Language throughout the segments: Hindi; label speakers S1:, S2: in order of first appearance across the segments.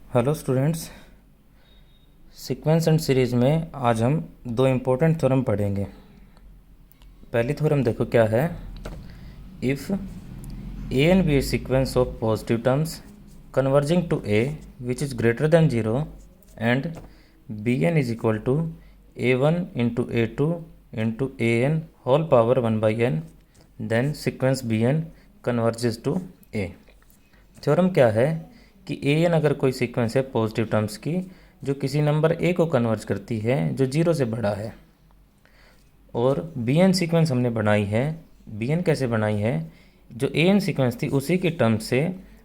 S1: Hello students, sequence and series में आज हम दो इम्पोर्टेंट थ्योरम पढ़ेंगे। पहली थ्योरम देखो क्या है। If a and b sequence of positive terms converging to a which is greater than zero and b n is equal to a one into a two into a n whole power one by n, then sequence b n converges to a. Theorem क्या है कि ए एन अगर कोई सीक्वेंस है पॉजिटिव टर्म्स की जो किसी नंबर ए को कन्वर्ज करती है जो जीरो से बड़ा है, और बी एन सीक्वेंस हमने बनाई है। बी एन कैसे बनाई है? जो ए एन सीक्वेंस थी उसी की टर्म से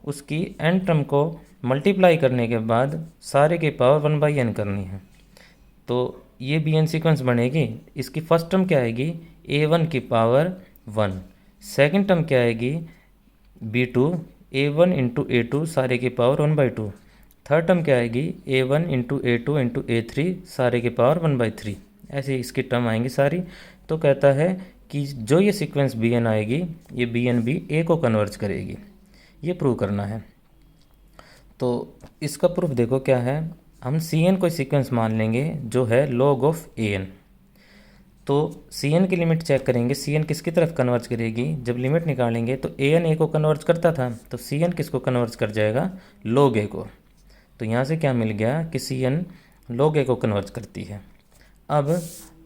S1: उसकी एन टर्म को मल्टीप्लाई करने के बाद सारे के पावर वन बाई एन करनी है। तो ये बी एन सीक्वेंस बनेगी। इसकी फर्स्ट टर्म क्या आएगी? ए वन की पावर वन। सेकेंड टर्म क्या आएगी? B two a one into a two सारे की power one by two. Third term क्या आएगी? A one into a two into a three सारे की पावर वन बाई थ्री। ऐसे इसकी टर्म आएंगी सारी। तो कहता है कि जो ये सीक्वेंस बी एन आएगी ये बी एन भी ए को कन्वर्ज करेगी। ये प्रूव करना है। तो इसका प्रूफ देखो क्या है। हम सी एन कोई सीक्वेंस मान लेंगे जो है लॉग ऑफ ए एन। तो सी एन की लिमिट चेक करेंगे, सी एन किसकी तरफ कन्वर्ज करेगी। जब लिमिट निकालेंगे तो ए एन ए को कन्वर्ज करता था, तो सी एन किसको कन्वर्ज कर जाएगा? लॉग ए को। तो यहाँ से क्या मिल गया कि सी एन लॉग ए को कन्वर्ज करती है। अब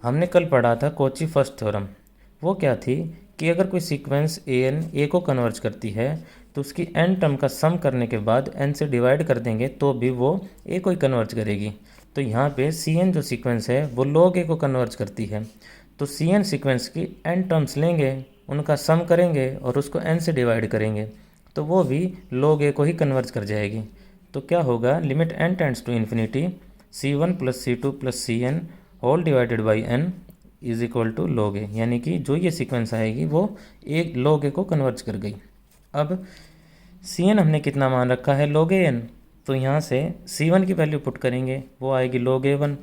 S1: हमने कल पढ़ा था कोची फर्स्ट थ्योरम। वो क्या थी कि अगर कोई सीक्वेंस ए एन ए को कन्वर्ज करती है तो उसकी एन टर्म का सम करने के बाद एन से डिवाइड कर देंगे तो भी वो ए को ही कन्वर्ज करेगी। तो यहाँ पे सी एन जो सीक्वेंस है वो लॉग ए को कन्वर्ज करती है। तो सी एन सीक्वेंस की एन टर्म्स लेंगे, उनका सम करेंगे और उसको एन से डिवाइड करेंगे तो वो भी लॉग ए को ही कन्वर्ज कर जाएगी। तो क्या होगा? Limit n tends to infinity c one plus c two plus c n whole divided by n is equal to log a. यानी कि जो ये सीक्वेंस आएगी वो एक लॉग ए को कन्वर्ज कर गई। अब सी एन हमने कितना मान रखा है? Log a n. तो यहाँ से सी वन की वैल्यू पुट करेंगे, वो आएगी log a one,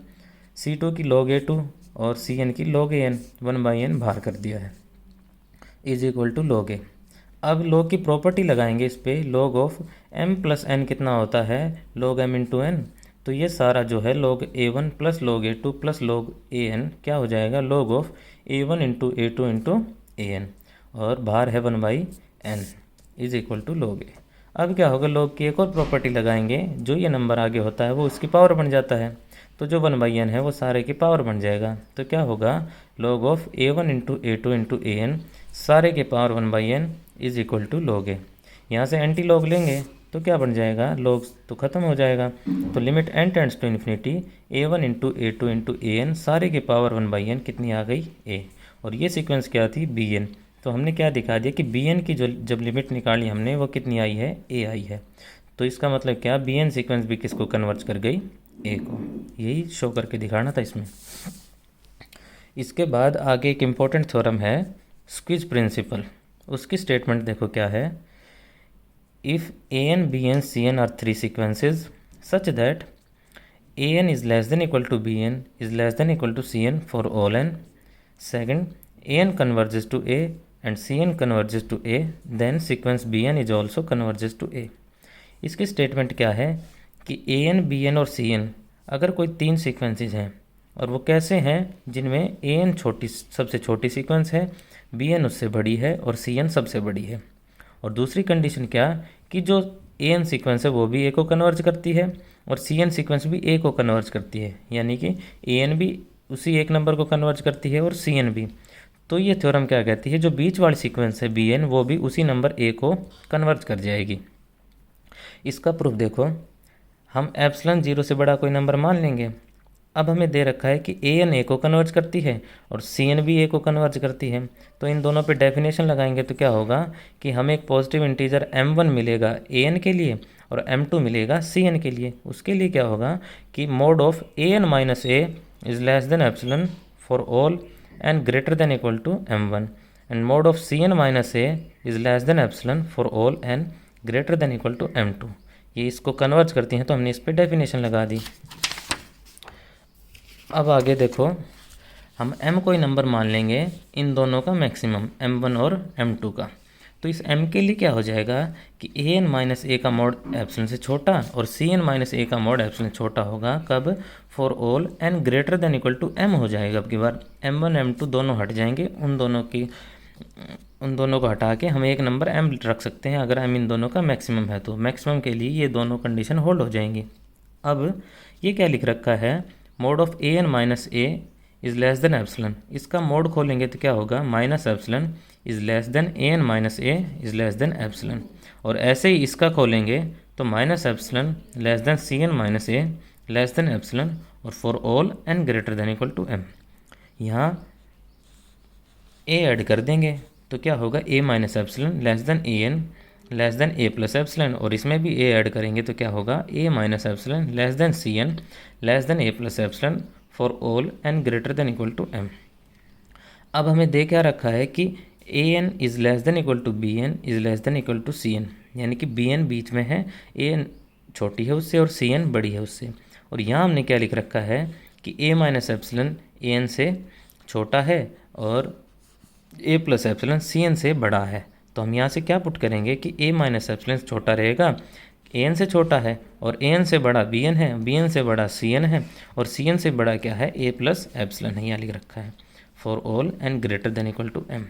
S1: c two की लॉग ए टू और सी एन की log a n, one by n बाहर कर दिया है, is equal to log a. अब लॉग की प्रॉपर्टी लगाएंगे इस पर। Log of m plus n कितना होता है? Log m into n. तो ये सारा जो है log a one plus log a two plus log a n क्या हो जाएगा? Log of a one into a two into a n, और बाहर है one by n is equal to log a. अब क्या होगा? लॉग की एक और प्रॉपर्टी लगाएंगे, जो ये नंबर आगे होता है वो उसकी पावर बन जाता है। तो जो वन बाई एन है वो सारे की पावर बन जाएगा। तो क्या होगा? Log of a one into a two into a n सारे के power one by n is equal to log a. यहाँ से एंटी लॉग लेंगे तो क्या बन जाएगा? लॉग तो ख़त्म हो जाएगा। तो limit n tends to infinity a one into a two into a n सारे के पावर वन बाई एन कितनी आ गई? ए। और ये सीक्वेंस क्या थी? B n. तो हमने क्या दिखा दिया कि बी एन की जो जब लिमिट निकाली हमने वो कितनी आई है? ए आई है। तो इसका मतलब क्या? बी एन सीक्वेंस भी किसको कन्वर्ज कर गई? ए को। यही शो करके दिखाना था इसमें। इसके बाद आगे एक इम्पोर्टेंट थ्योरम है स्क्विज प्रिंसिपल। उसकी स्टेटमेंट देखो क्या है। If a n b n c n are three sequences such that a n is less than equal to b n is less than equal to c n for all n. Second, a n converges to a and c n converges to a, then sequence b n is also converges to a. इसकी स्टेटमेंट क्या है कि ए एन बी एन और सी एन अगर कोई तीन सीक्वेंसेज हैं, और वो कैसे हैं? जिनमें ए एन सबसे छोटी सीक्वेंस है, बी एन उससे बड़ी है और सी एन सबसे बड़ी है। और दूसरी कंडीशन क्या कि जो ए एन सीक्वेंस है वो भी ए को कन्वर्ज करती है और सी एन सीक्वेंस भी ए को कन्वर्ज करती है। यानी कि ए एन भी उसी एक नंबर को कन्वर्ज करती है और सी एन भी। तो ये थ्योरम क्या कहती है? जो बीच वाली सीक्वेंस है बी एन वो भी उसी नंबर ए को कन्वर्ज कर जाएगी। इसका प्रूफ देखो। हम एप्सिलॉन जीरो से बड़ा कोई नंबर मान लेंगे। अब हमें दे रखा है कि ए एन ए को कन्वर्ज करती है और सी एन भी ए को कन्वर्ज करती है। तो इन दोनों पे डेफिनेशन लगाएंगे तो क्या होगा कि हमें एक पॉजिटिव इंटीजर m1 मिलेगा ए एन के लिए और m2 मिलेगा सी एन के लिए। उसके लिए क्या होगा कि mod of a n minus a is less than epsilon for all n greater than equal to m1 and mod of c n minus a is less than epsilon for all n greater than equal to m2। ये इसको कन्वर्ज करती हैं तो हमने इस पर डेफिनेशन लगा दी। अब आगे देखो, हम m कोई नंबर मान लेंगे इन दोनों का मैक्सिमम m1 और m2 का। तो इस m के लिए क्या हो जाएगा कि an माइनस ए का मॉड एप्सिलॉन से छोटा और cn माइनस ए का मॉड एप्सिलॉन छोटा होगा कब, for all n greater than equal to m हो जाएगा। अब की बार m1 m2 दोनों हट जाएंगे, उन दोनों को हटा के हम एक नंबर m रख सकते हैं अगर m इन दोनों का मैक्सिमम है तो। मैक्सिमम के लिए ये दोनों कंडीशन होल्ड हो जाएंगी। अब ये क्या लिख रखा है, mod of an minus a is less than epsilon. इसका मोड खोलेंगे तो क्या होगा, minus epsilon is less than an minus a is less than epsilon. और ऐसे ही इसका खोलेंगे तो minus epsilon less than cn minus a less than epsilon और for all n greater than equal to m। यहाँ a ऐड कर देंगे तो क्या होगा, a minus epsilon less than an less than a plus epsilon, और इसमें भी a ऐड करेंगे तो क्या होगा, a minus epsilon less than cn less than a plus epsilon for all n greater than equal to m। अब हमें दे क्या रखा है कि an is less than equal to bn is less than equal to cn, यानी कि bn बीच में है, an छोटी है उससे और cn बड़ी है उससे। और यहाँ हमने क्या लिख रखा है कि a माइनस एप्सिलॉन an से छोटा है और a प्लस एप्सिलॉन cn से बड़ा है। तो हम यहाँ से क्या पुट करेंगे कि a माइनस एप्सिलॉन छोटा रहेगा, an से छोटा है और an से बड़ा bn है, bn से बड़ा cn है और cn से बड़ा क्या है, a प्लस एप्सिलॉन है, यहाँ लिख रखा है for all n greater than equal to m।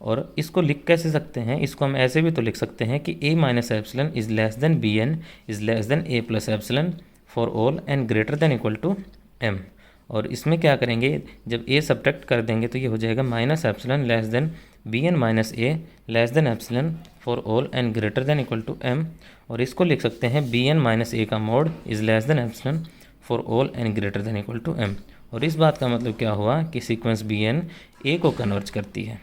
S1: और इसको लिख कैसे सकते हैं, इसको हम ऐसे भी तो लिख सकते हैं कि a minus epsilon is less than bn is less than a plus epsilon for all n greater than equal to m। और इसमें क्या करेंगे, जब a सब्ट्रैक्ट कर देंगे तो ये हो जाएगा minus epsilon less than bn minus a less than epsilon for all n greater than equal to m। और इसको लिख सकते हैं bn माइनस a का mod is less than epsilon for all n greater than equal to m। और इस बात का मतलब क्या हुआ कि सीक्वेंस bn a को कन्वर्ज करती है।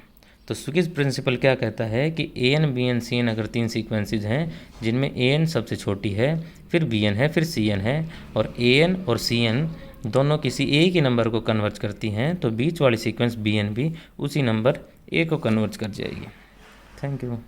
S1: तो स्विच प्रिंसिपल क्या कहता है कि an bn cn अगर तीन सीक्वेंसेज हैं जिनमें an सबसे छोटी है, फिर bn है, फिर cn है, और an और cn दोनों किसी एक ही नंबर को कन्वर्ज करती हैं, तो बीच वाली सीक्वेंस bn भी उसी नंबर a को कन्वर्ज कर जाएगी। Thank you.